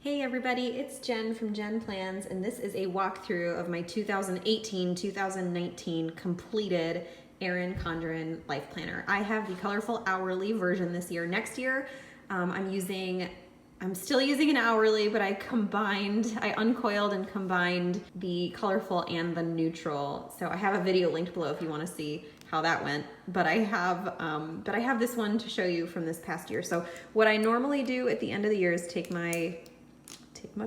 Hey everybody, it's Jen from Jen Plans, and this is a walkthrough of my 2018-2019 completed Erin Condren LifePlanner. I have the colorful hourly version this year. Next year, I'm still using an hourly, but I uncoiled and combined the colorful and the neutral. So I have a video linked below if you want to see how that went, but I have this one to show you from this past year. So what I normally do at the end of the year is take my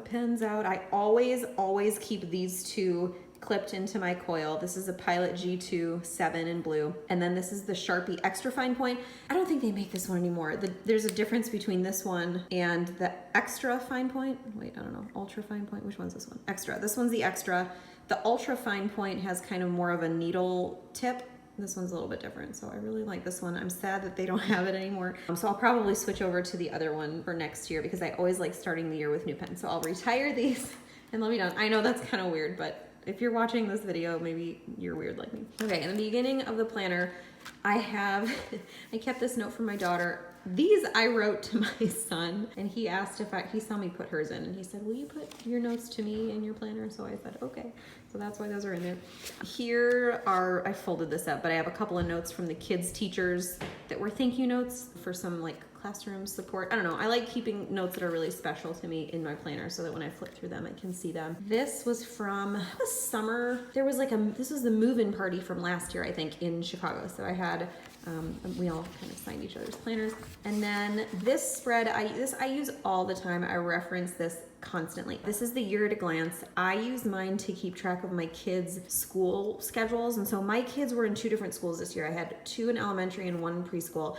pens out. I always keep these two clipped into my coil. This is a Pilot G2 7 in blue. And then this is the Sharpie Extra Fine Point. I don't think they make this one anymore. There's a difference between this one and the Extra Fine Point. Wait, I don't know, Ultra Fine Point. Which one's this one? Extra. This one's the Extra. The Ultra Fine Point has kind of more of a needle tip. This one's a little bit different, so I really like this one. I'm sad that they don't have it anymore. So I'll probably switch over to the other one for next year because I always like starting the year with new pens. So I'll retire these and they'll be done. I know that's kind of weird, but if you're watching this video, maybe you're weird like me. Okay, in the beginning of the planner, I kept this note from my daughter. These I wrote to my son, and he asked he saw me put hers in, and he said, will you put your notes to me in your planner? So I said, okay. So that's why those are in there. I folded this up, but I have a couple of notes from the kids' teachers that were thank you notes for some like classroom support. I don't know, I like keeping notes that are really special to me in my planner so that when I flip through them, I can see them. This was from the summer. This was the move-in party from last year, I think, in Chicago. So I had, we all kind of signed each other's planners. And then this spread, I use all the time. I reference this constantly. This is the year at a glance. I use mine to keep track of my kids' school schedules. And so my kids were in 2 different schools this year. I had 2 in elementary and 1 in preschool.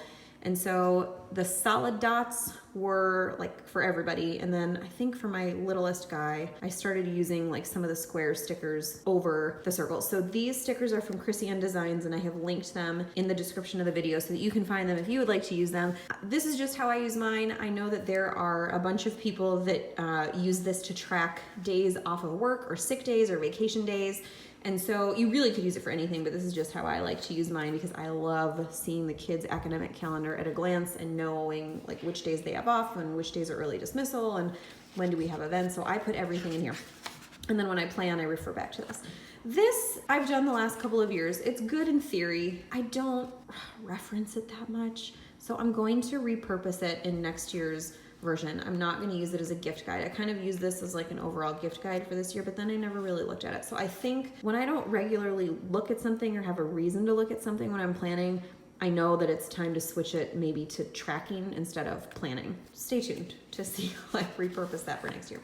And so the solid dots were like for everybody. And then I think for my littlest guy, I started using like some of the square stickers over the circles. So these stickers are from Krissyanne Designs, and I have linked them in the description of the video so that you can find them if you would like to use them. This is just how I use mine. I know that there are a bunch of people that use this to track days off of work or sick days or vacation days. And so you really could use it for anything, but this is just how I like to use mine because I love seeing the kids' academic calendar at a glance and knowing like which days they have off and which days are early dismissal and when do we have events. So I put everything in here. And then when I plan, I refer back to this. This I've done the last couple of years. It's good in theory. I don't reference it that much. So I'm going to repurpose it in next year's version. I'm not going to use it as a gift guide. I kind of use this as like an overall gift guide for this year, but then I never really looked at it. So I think when I don't regularly look at something or have a reason to look at something when I'm planning, I know that it's time to switch it maybe to tracking instead of planning. Stay tuned to see how I repurpose that for next year.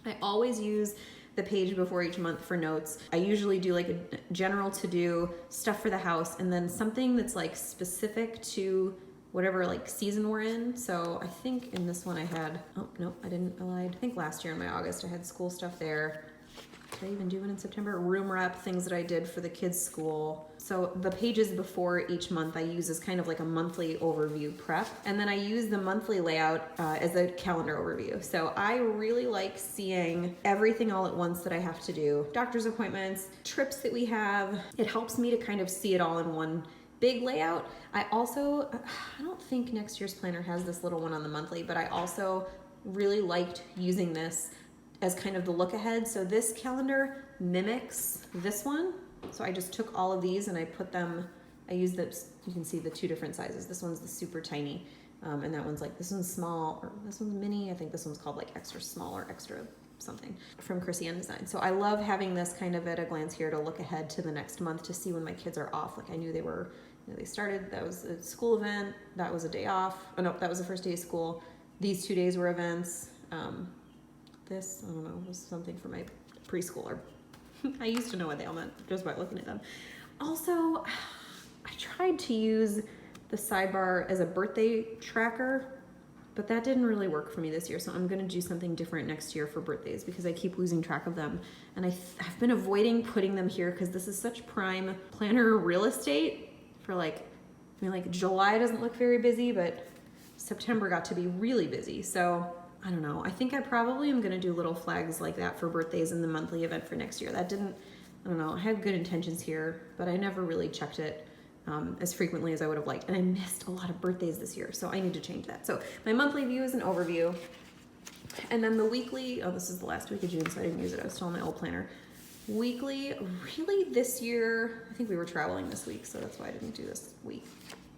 I always use the page before each month for notes. I usually do like a general to-do, stuff for the house, and then something that's like specific to whatever like season we're in. So I think in this one I had, oh no, I didn't, I lied. I think last year in my August I had school stuff there. Did I even do it in September? Room rep, things that I did for the kids' school. So the pages before each month I use as kind of like a monthly overview prep. And then I use the monthly layout as a calendar overview. So I really like seeing everything all at once that I have to do. Doctor's appointments, trips that we have. It helps me to kind of see it all in one big layout. I don't think next year's planner has this little one on the monthly, but I also really liked using this as kind of the look ahead. So this calendar mimics this one. So I just took all of these and I put them, I used this, you can see the 2 different sizes. This one's the super tiny, and that one's like, this one's small, or this one's mini. I think this one's called like extra small or extra something from Krissyanne Design. So I love having this kind of at a glance here to look ahead to the next month to see when my kids are off. Like I knew they were, they started, that was a school event, that was a day off. Oh no, that was the first day of school. These 2 days were events. This, I don't know, was something for my preschooler. I used to know what they all meant just by looking at them. Also, I tried to use the sidebar as a birthday tracker, but that didn't really work for me this year. So I'm gonna do something different next year for birthdays because I keep losing track of them. And I've been avoiding putting them here because this is such prime planner real estate for like July doesn't look very busy, but September got to be really busy. So I don't know. I think I probably am gonna do little flags like that for birthdays in the monthly event for next year. I don't know, I had good intentions here, but I never really checked it as frequently as I would have liked. And I missed a lot of birthdays this year, so I need to change that. So my monthly view is an overview. And then the weekly, oh, this is the last week of June, so I didn't use it. I was still on my old planner. Weekly, really this year, I think we were traveling this week, so that's why I didn't do this week,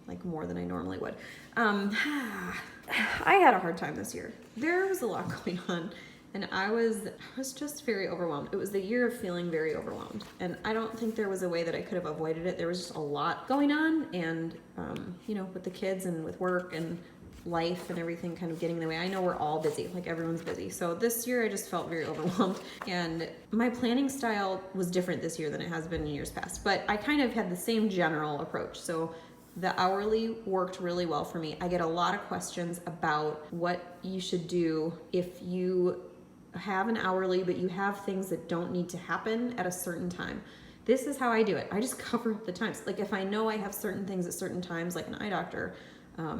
like more than I normally would. I had a hard time this year. There was a lot going on, and I was just very overwhelmed. It was the year of feeling very overwhelmed, and I don't think there was a way that I could have avoided it. There was just a lot going on, and you know, with the kids and with work and life and everything kind of getting in the way. I know we're all busy, like everyone's busy. So this year I just felt very overwhelmed, and my planning style was different this year than it has been in years past, but I kind of had the same general approach. So the hourly worked really well for me. I get a lot of questions about what you should do if you have an hourly, but you have things that don't need to happen at a certain time. This is how I do it. I just cover up the times. Like if I know I have certain things at certain times, like an eye doctor, I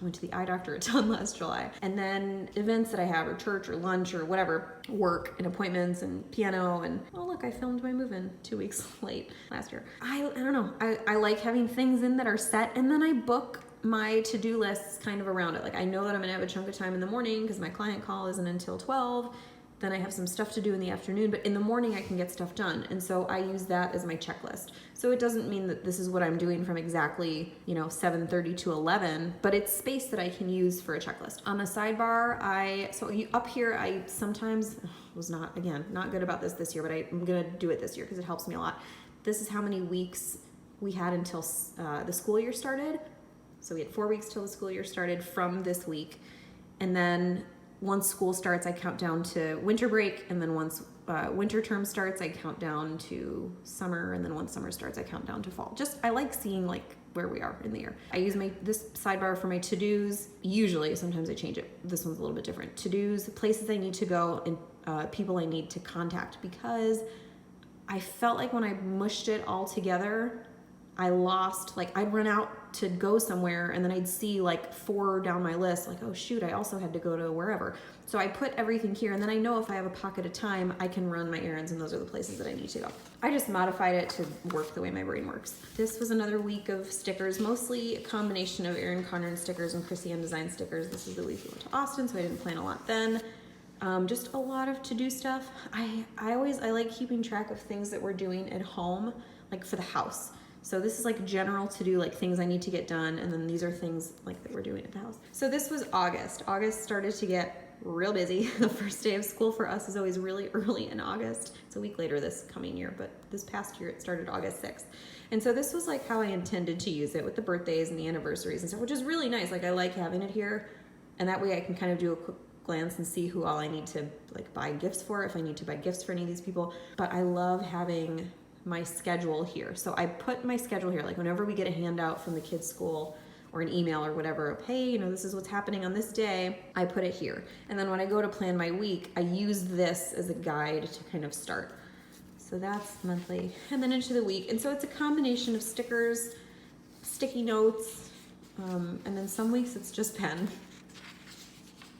went to the eye doctor a ton last July, and then events that I have, or church or lunch or whatever, work and appointments and piano, and oh look, I filmed my move-in 2 weeks late last year. I don't know, I like having things in that are set, and then I book my to-do lists kind of around it. Like I know that I'm gonna have a chunk of time in the morning because my client call isn't until 12. Then I have some stuff to do in the afternoon, but in the morning I can get stuff done. And so I use that as my checklist. So it doesn't mean that this is what I'm doing from exactly, 7:30 to 11, but it's space that I can use for a checklist. On the sidebar, up here, I sometimes was not good about this year, but I'm gonna do it this year because it helps me a lot. This is how many weeks we had until the school year started. So we had 4 weeks till the school year started from this week. And then once school starts, I count down to winter break, and then once winter term starts, I count down to summer, and then once summer starts, I count down to fall. I like seeing like where we are in the year. I use this sidebar for my to-dos. Usually, sometimes I change it. This one's a little bit different. To-dos, places I need to go, and people I need to contact, because I felt like when I mushed it all together, I lost, I'd run out to go somewhere and then I'd see 4 down my list, oh shoot, I also had to go to wherever. So I put everything here, and then I know if I have a pocket of time, I can run my errands, and those are the places that I need to go. I just modified it to work the way my brain works. This was another week of stickers, mostly a combination of Erin Condren stickers and Krissyanne design stickers. This is the week we went to Austin, so I didn't plan a lot then. Just a lot of to-do stuff. I like keeping track of things that we're doing at home, for the house. So this is general to do, things I need to get done, and then these are things that we're doing at the house. So this was August. August started to get real busy. The first day of school for us is always really early in August. It's a week later this coming year, but this past year it started August 6th. And so this was how I intended to use it, with the birthdays and the anniversaries and stuff, which is really nice. I like having it here, and that way I can kind of do a quick glance and see who all I need to buy gifts for, if I need to buy gifts for any of these people. But I love having my schedule here. So I put my schedule here, whenever we get a handout from the kids' school or an email or whatever, hey, this is what's happening on this day, I put it here. And then when I go to plan my week, I use this as a guide to kind of start. So that's monthly, and then into the week. And so it's a combination of stickers, sticky notes, and then some weeks it's just pen.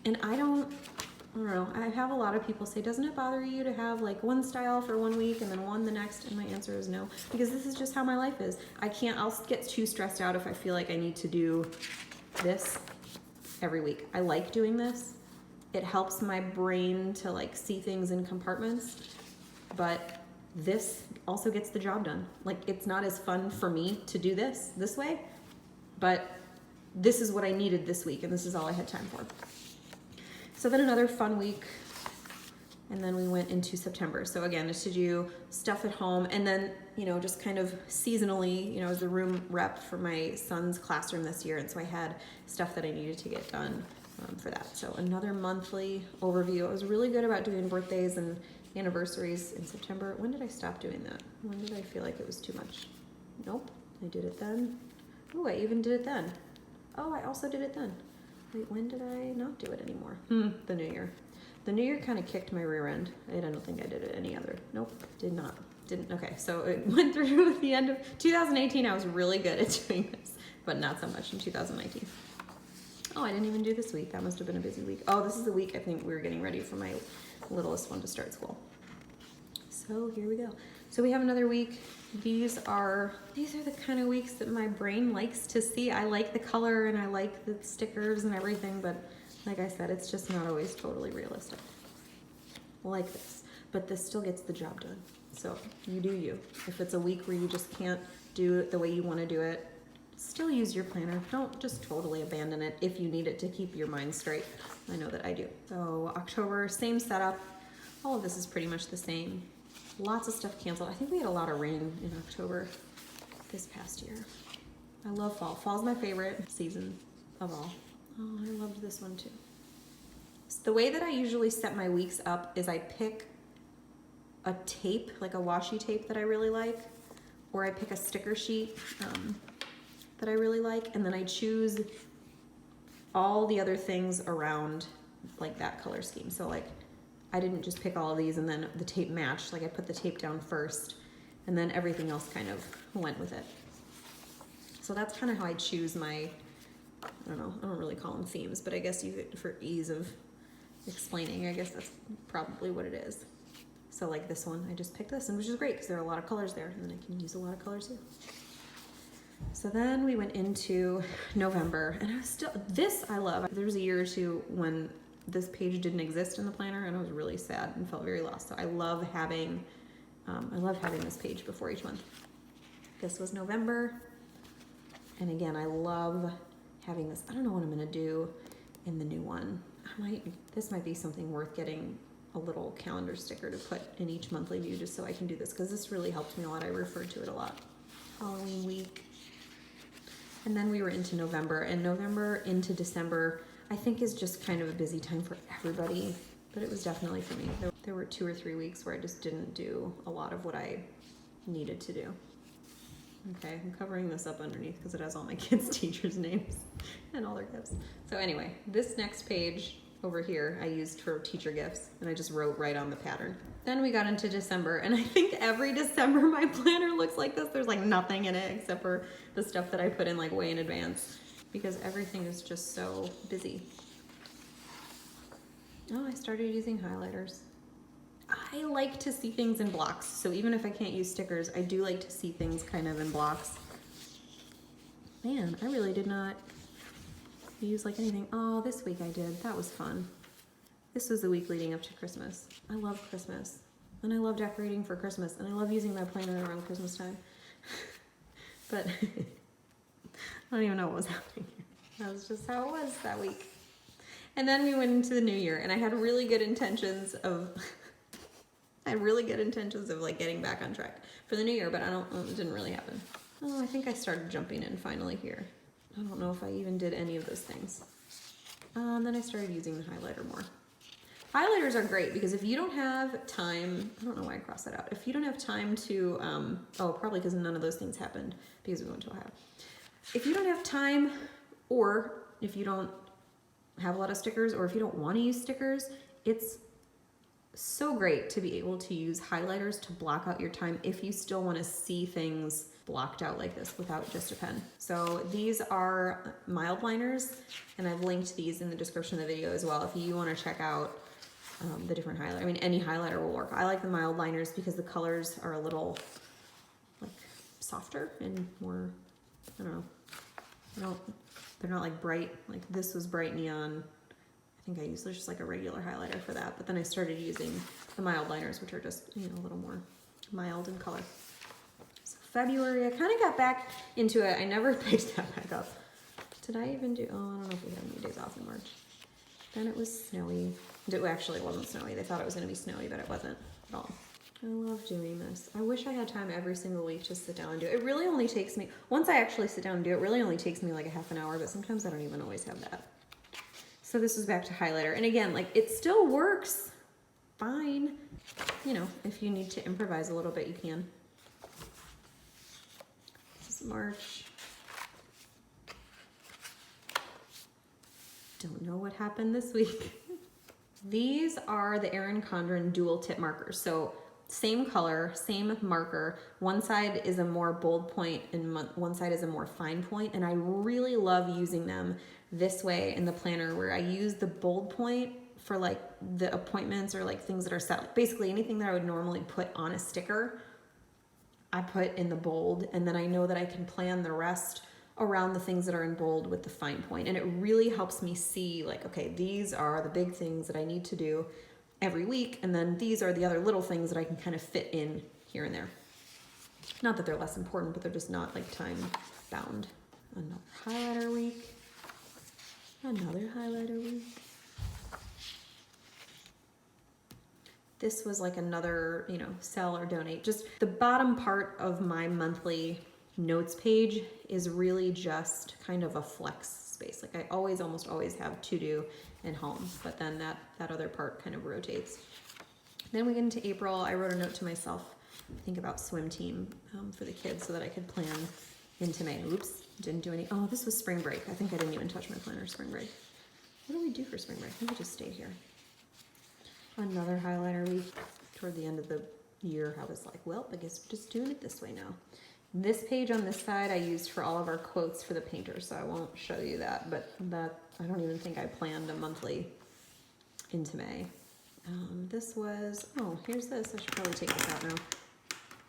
And I don't know, I have a lot of people say, doesn't it bother you to have one style for 1 week and then one the next? And my answer is no, because this is just how my life is. I'll get too stressed out if I feel like I need to do this every week. I like doing this. It helps my brain to see things in compartments, but this also gets the job done. It's not as fun for me to do this way, but this is what I needed this week, and this is all I had time for. So then another fun week, and then we went into September. So again, just to do stuff at home, and then, just kind of seasonally, I was the room rep for my son's classroom this year, and so I had stuff that I needed to get done for that. So another monthly overview. I was really good about doing birthdays and anniversaries in September. When did I stop doing that? When did I feel like it was too much? Nope, I did it then. Oh, I even did it then. Oh, I also did it then. Wait, when did I not do it anymore? The New Year. The New Year kind of kicked my rear end. I don't think I did it any other. Nope, didn't. Okay, so it went through the end of 2018. I was really good at doing this, but not so much in 2019. Oh, I didn't even do this week. That must have been a busy week. Oh, this is the week I think we were getting ready for my littlest one to start school. So here we go. So we have another week. These are the kind of weeks that my brain likes to see. I like the color and I like the stickers and everything, but Like I said, it's just not always totally realistic. Like this. But this still gets the job done. So you do you. If it's a week where you just can't do it the way you want to do it, still use your planner. Don't just totally abandon it if you need it to keep your mind straight. I know that I do. So October, same setup. All of this is pretty much the same. Lots of stuff canceled. I think we had a lot of rain in October this past year. I love fall. Fall's my favorite season of all. Oh, I loved this one too. So the way that I usually set my weeks up is I pick a tape, like a washi tape that I really like, or I pick a sticker sheet that I really like, and then I choose all the other things around like that color scheme. So like I didn't just pick all of these and then the tape matched. Like I put the tape down first and then everything else kind of went with it. So that's kind of how I choose my, I don't really call them themes, but I guess you could, for ease of explaining, I guess that's probably what it is. So like this one, I just picked this, and which is great because there are a lot of colors there, and then I can use a lot of colors too. So then we went into November, and I was still, this I love. There was a year or two when this page didn't exist in the planner, and I was really sad and felt very lost. So I love having this page before each month. This was November, and again, I love having this. I don't know what I'm gonna do in the new one. This might be something worth getting a little calendar sticker to put in each monthly view just so I can do this, because this really helped me a lot. I referred to it a lot. Halloween week. And then we were into November, and November into December I think is just kind of a busy time for everybody, but it was definitely for me. There were 2 or 3 weeks where I just didn't do a lot of what I needed to do. Okay, I'm covering this up underneath because it has all my kids' teachers' names and all their gifts. So anyway, this next page over here I used for teacher gifts, and I just wrote right on the pattern. Then we got into December, and I think every December my planner looks like this. There's like nothing in it except for the stuff that I put in like way in advance because everything is just so busy. Oh, I started using highlighters. I like to see things in blocks, so even if I can't use stickers, I do like to see things kind of in blocks. Man, I really did not use like anything. Oh, this week I did. That was fun. This was the week leading up to Christmas. I love Christmas, and I love decorating for Christmas, and I love using my planner around Christmas time. But I don't even know what was happening here. That was just how it was that week. And then we went into the new year, and I had really good intentions of like getting back on track for the new year, but it didn't really happen. Oh, I think I started jumping in finally here. I don't know if I even did any of those things. Then I started using the highlighter more. Highlighters are great because if you don't have time, I don't know why I crossed that out. If you don't have time to, probably because none of those things happened because we went to Ohio. If you don't have time, or if you don't have a lot of stickers, or if you don't want to use stickers, it's so great to be able to use highlighters to block out your time if you still want to see things blocked out like this without just a pen. So these are Mildliners, and I've linked these in the description of the video as well if you want to check out the different highlighter. I mean, any highlighter will work. I like the Mildliners because the colors are a little like softer and more, I don't know, they're not like bright, like this was bright neon. I think I used just like a regular highlighter for that, but then I started using the Mildliners, which are just, a little more mild in color. So February, I kind of got back into it. I never picked that back up. Did I even do, I don't know if we had any days off in March. Then it was snowy. Actually, it wasn't snowy. They thought it was going to be snowy, but it wasn't at all. I love doing this. I wish I had time every single week to sit down and do it. It really only takes me, once I actually sit down and do it, it really only takes me like a half an hour, but sometimes I don't even always have that. So this is back to highlighter. And again, like it still works fine. If you need to improvise a little bit, you can. This is March. Don't know what happened this week. These are the Erin Condren dual tip markers. So same color, same marker. One side is a more bold point and one side is a more fine point. And I really love using them this way in the planner where I use the bold point for like the appointments or like things that are set. Basically anything that I would normally put on a sticker, I put in the bold, and then I know that I can plan the rest around the things that are in bold with the fine point. And it really helps me see like, okay, these are the big things that I need to do every week. And then these are the other little things that I can kind of fit in here and there. Not that they're less important, but they're just not like time bound. Another highlighter week. Another highlighter week. This was like another, you know, sell or donate. Just the bottom part of my monthly notes page is really just kind of a flex space. Like I almost always have to do and home, but then that other part kind of rotates. Then we get into April. I wrote a note to myself, think about swim team for the kids so that I could plan into May. Oops, didn't do any. Oh, this was spring break. I think I didn't even touch my planner spring break. What do we do for spring break? I think we just stayed here. Another highlighter week. Toward the end of the year, I was like, well, I guess we're just doing it this way now. This page on this side I used for all of our quotes for the painters, so I won't show you that, but that I don't even think I planned a monthly into May. This was, oh, here's this. I should probably take this out now.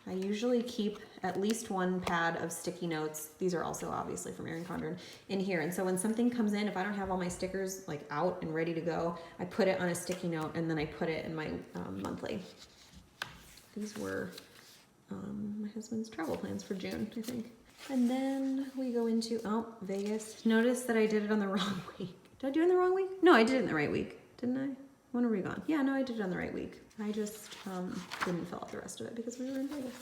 I usually keep at least one pad of sticky notes. These are also obviously from Erin Condren in here. And so when something comes in, if I don't have all my stickers like out and ready to go, I put it on a sticky note and then I put it in my monthly. These were my husband's travel plans for June, I think. And then we go into, oh, Vegas. Notice that I did it on the wrong week. Did I do it in the wrong week? No, I did it in the right week, didn't I? When were we gone? Yeah, no, I did it on the right week. I just didn't fill out the rest of it because we were in Vegas.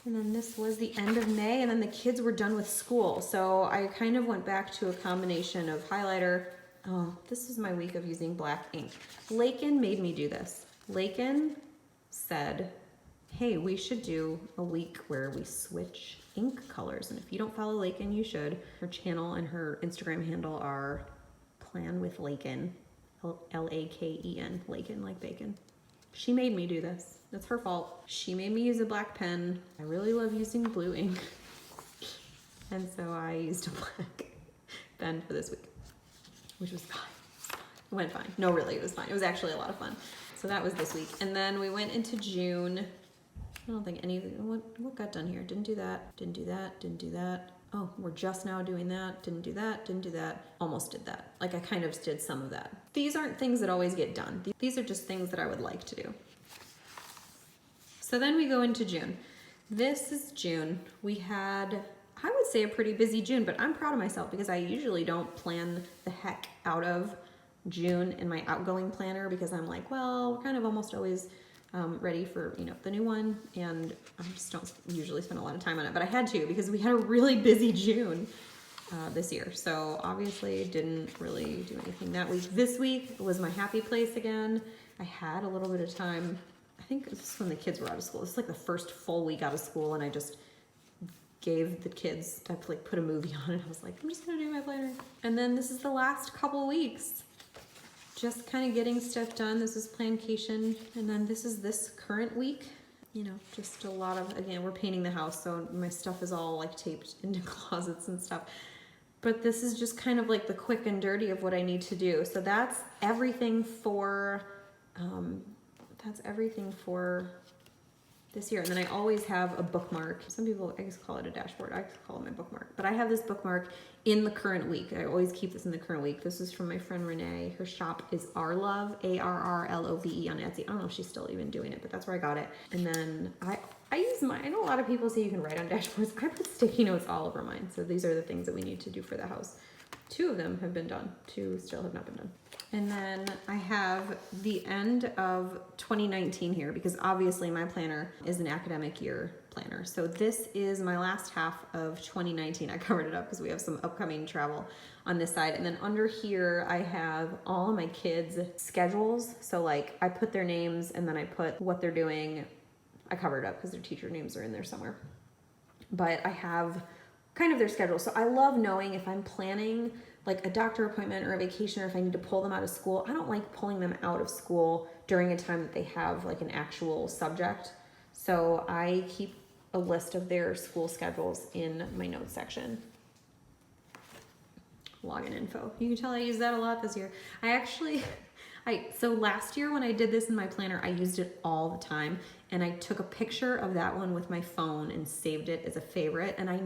And then this was the end of May, and then the kids were done with school. So I kind of went back to a combination of highlighter. Oh, this is my week of using black ink. Lakin made me do this. Lakin said, hey, we should do a week where we switch ink colors. And if you don't follow Lakin, you should. Her channel and her Instagram handle are Plan with Lakin. L-A-K-E-N, Lakin, like bacon. She made me do this. That's her fault. She made me use a black pen. I really love using blue ink. And so I used a black pen for this week, which was fine. It went fine. No, really, it was fine. It was actually a lot of fun. So that was this week. And then we went into June. I don't think any, what got done here? Didn't do that, didn't do that, didn't do that. Oh, we're just now doing that, didn't do that, didn't do that, almost did that. Like I kind of did some of that. These aren't things that always get done. These are just things that I would like to do. So then we go into June. This is June. We had, I would say a pretty busy June, but I'm proud of myself because I usually don't plan the heck out of June in my outgoing planner because I'm like, well, we're kind of almost always ready for, you know, the new one, and I just don't usually spend a lot of time on it, but I had to because we had a really busy June this year. So obviously didn't really do anything that week. This week was my happy place again. I had a little bit of time. I think this is when the kids were out of school. This is like the first full week out of school, and I just gave the kids to like put a movie on, and I was like, I'm just gonna do my planner. And then this is the last couple weeks. Just kind of getting stuff done. This is plancation, and then this is this current week. You know, just a lot of, again, we're painting the house, so my stuff is all like taped into closets and stuff. But this is just kind of like the quick and dirty of what I need to do. So that's everything for, this year. And then I always have a bookmark. Some people, I guess, call it a dashboard. I call it my bookmark. But I have this bookmark in the current week. I always keep this in the current week. This is from my friend Renee. Her shop is Arlove, A-R-R-L-O-V-E on Etsy. I don't know if she's still even doing it, but that's where I got it. And then I use mine. I know a lot of people say you can write on dashboards. I put sticky notes all over mine. So these are the things that we need to do for the house. 2 of them have been done. 2 still have not been done. And then I have the end of 2019 here because obviously my planner is an academic year planner. So this is my last half of 2019. I covered it up because we have some upcoming travel on this side. And then under here, I have all of my kids' schedules. So like I put their names and then I put what they're doing. I covered it up because their teacher names are in there somewhere. But I have kind of their schedule. So I love knowing if I'm planning like a doctor appointment or a vacation, or if I need to pull them out of school. I don't like pulling them out of school during a time that they have like an actual subject. So I keep a list of their school schedules in my notes section. Login info. You can tell I use that a lot this year. So last year when I did this in my planner, I used it all the time, and I took a picture of that one with my phone and saved it as a favorite, and I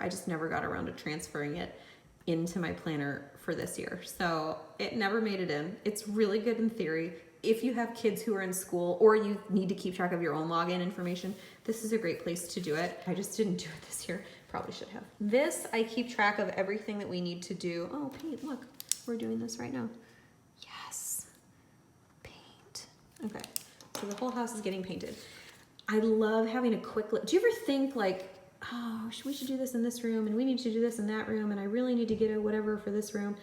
just never got around to transferring it into my planner for this year. So it never made it in. It's really good in theory. If you have kids who are in school or you need to keep track of your own login information, this is a great place to do it. I just didn't do it this year. Probably should have. This, I keep track of everything that we need to do. Oh, paint, look, we're doing this right now. Yes, paint. Okay, so the whole house is getting painted. I love having a quick look. Do you ever think like, oh, we should do this in this room and we need to do this in that room and I really need to get a whatever for this room?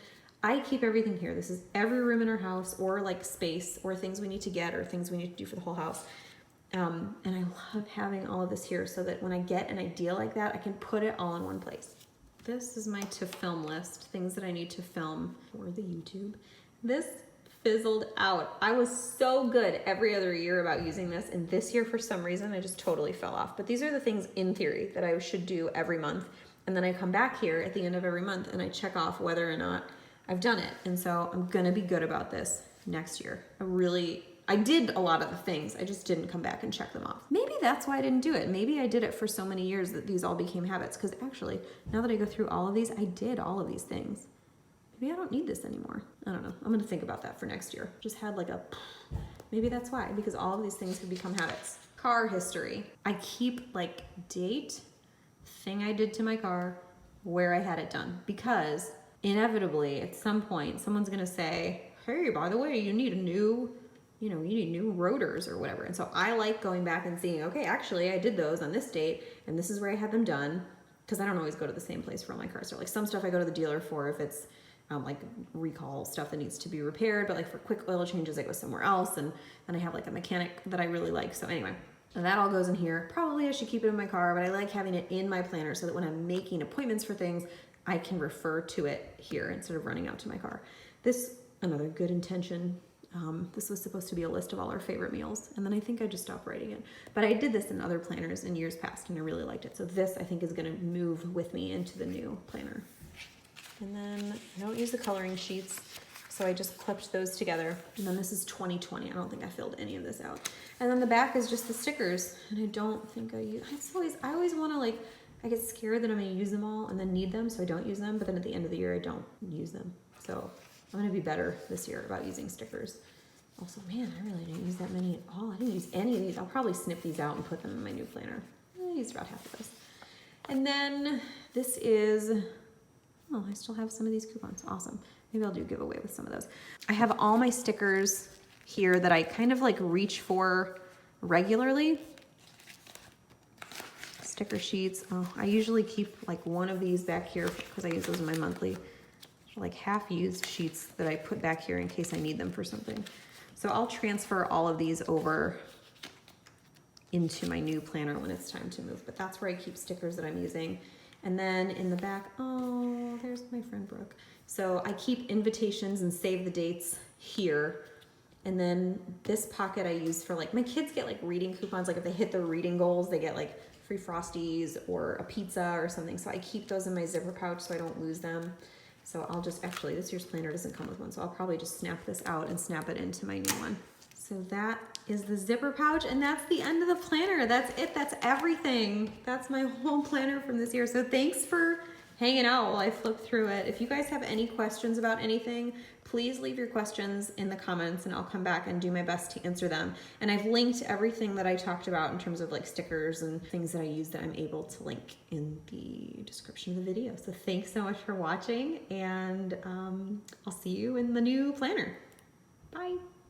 I keep everything here. This is every room in our house, or like space, or things we need to get, or things we need to do for the whole house. And I love having all of this here so that when I get an idea like that, I can put it all in one place. This is my to film list, things that I need to film for the YouTube. This fizzled out. I was so good every other year about using this, and this year for some reason I just totally fell off. But these are the things in theory that I should do every month, and then I come back here at the end of every month and I check off whether or not I've done it. And so I'm gonna be good about this next year. I did a lot of the things, I just didn't come back and check them off. Maybe that's why I didn't do it. Maybe I did it for so many years that these all became habits, because actually, now that I go through all of these, I did all of these things. Maybe I don't need this anymore. I don't know. I'm gonna think about that for next year. Just had like maybe that's why, because all of these things have become habits. Car history. I keep like date, thing I did to my car, where I had it done, because inevitably at some point someone's gonna say, hey, by the way, you need new rotors or whatever. And so I like going back and seeing, okay, actually I did those on this date and this is where I had them done, because I don't always go to the same place for all my cars. So like some stuff I go to the dealer for if it's like recall stuff that needs to be repaired, but like for quick oil changes I go somewhere else, and then I have like a mechanic that I really like. So anyway, and that all goes in here. Probably I should keep it in my car, but I like having it in my planner so that when I'm making appointments for things, I can refer to it here instead of running out to my car. This, another good intention. This was supposed to be a list of all our favorite meals, and then I think I just stopped writing it. But I did this in other planners in years past, and I really liked it. So this, I think, is gonna move with me into the new planner. And then I don't use the coloring sheets, so I just clipped those together. And then this is 2020. I don't think I filled any of this out. And then the back is just the stickers, and I don't think I use, I always wanna like, I get scared that I'm gonna use them all and then need them, so I don't use them, but then at the end of the year, I don't use them. So I'm gonna be better this year about using stickers. Also, man, I really didn't use that many at all. I didn't use any of these. I'll probably snip these out and put them in my new planner. I used about half of this. And then this is, oh, I still have some of these coupons. Awesome. Maybe I'll do a giveaway with some of those. I have all my stickers here that I kind of like reach for regularly. Sticker sheets. Oh, I usually keep like one of these back here because I use those in my monthly, like half-used sheets that I put back here in case I need them for something. So I'll transfer all of these over into my new planner when it's time to move, but that's where I keep stickers that I'm using. And then in the back, oh, there's my friend Brooke. So I keep invitations and save the dates here. And then this pocket I use for like, my kids get like reading coupons, like if they hit their reading goals, they get like free Frosties or a pizza or something. So I keep those in my zipper pouch so I don't lose them. So I'll just, actually this year's planner doesn't come with one, so I'll probably just snap this out and snap it into my new one. So that is the zipper pouch, and that's the end of the planner. That's it, that's everything. That's my whole planner from this year. So thanks for hanging out while I flip through it. If you guys have any questions about anything, please leave your questions in the comments and I'll come back and do my best to answer them. And I've linked everything that I talked about in terms of like stickers and things that I use that I'm able to link in the description of the video. So thanks so much for watching, and I'll see you in the new planner. Bye.